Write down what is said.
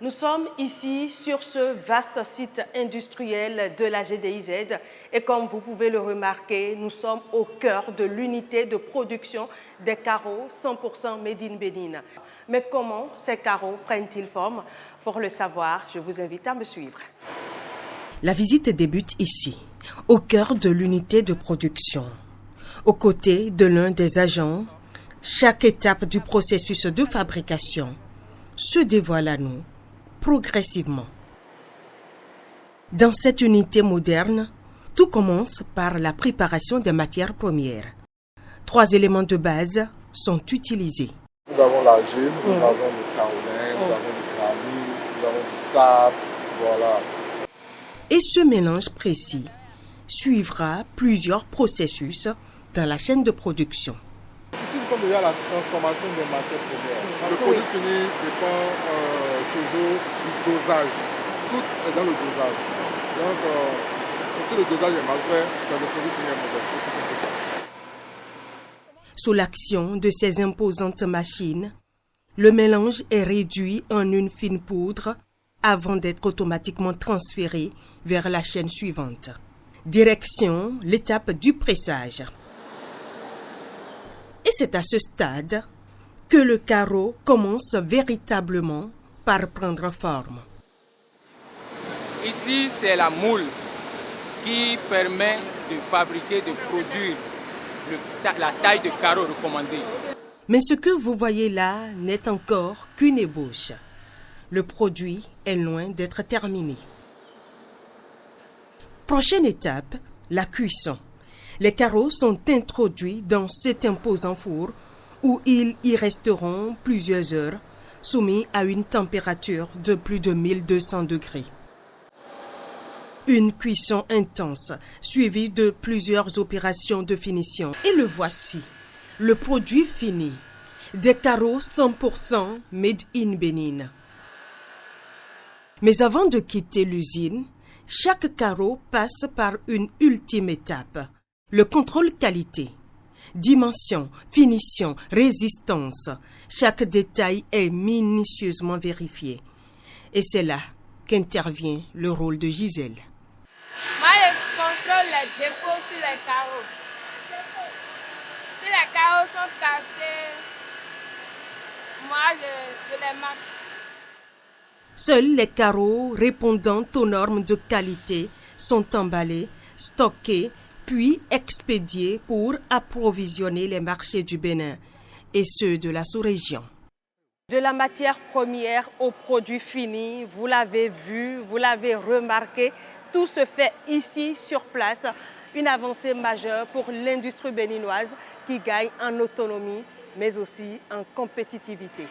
Nous sommes ici sur ce vaste site industriel de la GDIZ et comme vous pouvez le remarquer, nous sommes au cœur de l'unité de production des carreaux 100% Made in Bénin. Mais comment ces carreaux prennent-ils forme? Pour le savoir, je vous invite à me suivre. La visite débute ici, au cœur de l'unité de production. Aux côtés de l'un des agents, chaque étape du processus de fabrication se dévoile à nous progressivement. Dans cette unité moderne, tout commence par la préparation des matières premières. 3 éléments de base sont utilisés. Nous avons l'argile, nous avons le kaolin, nous avons le granit, nous avons du sable, voilà. Et ce mélange précis suivra plusieurs processus dans la chaîne de production. Ici, nous sommes déjà à la transformation des matières premières. Le produit fini dépend toujours du dosage. Tout est dans le dosage. Donc, si le dosage est mal fait, le produit fini est mauvais. Aussi simple que ça. Sous l'action de ces imposantes machines, le mélange est réduit en une fine poudre avant d'être automatiquement transféré vers la chaîne suivante. Direction l'étape du pressage. Et c'est à ce stade que le carreau commence véritablement par prendre forme. Ici, c'est la moule qui permet de fabriquer, de produire la taille de carreau recommandée. Mais ce que vous voyez là n'est encore qu'une ébauche. Le produit est loin d'être terminé. Prochaine étape, la cuisson. Les carreaux sont introduits dans cet imposant four où ils y resteront plusieurs heures, soumis à une température de plus de 1200 degrés. Une cuisson intense, suivie de plusieurs opérations de finition. Et le voici, le produit fini, des carreaux 100% Made in Bénin. Mais avant de quitter l'usine, chaque carreau passe par une ultime étape, le contrôle qualité. Dimension, finition, résistance, chaque détail est minutieusement vérifié. Et c'est là qu'intervient le rôle de Gisèle. Moi, je contrôle les défauts sur les carreaux. Si les carreaux sont cassés, moi, je les marque. Seuls les carreaux répondant aux normes de qualité sont emballés, stockés, puis expédiés pour approvisionner les marchés du Bénin et ceux de la sous-région. De la matière première au produit fini, vous l'avez vu, vous l'avez remarqué, tout se fait ici sur place. Une avancée majeure pour l'industrie béninoise qui gagne en autonomie, mais aussi en compétitivité.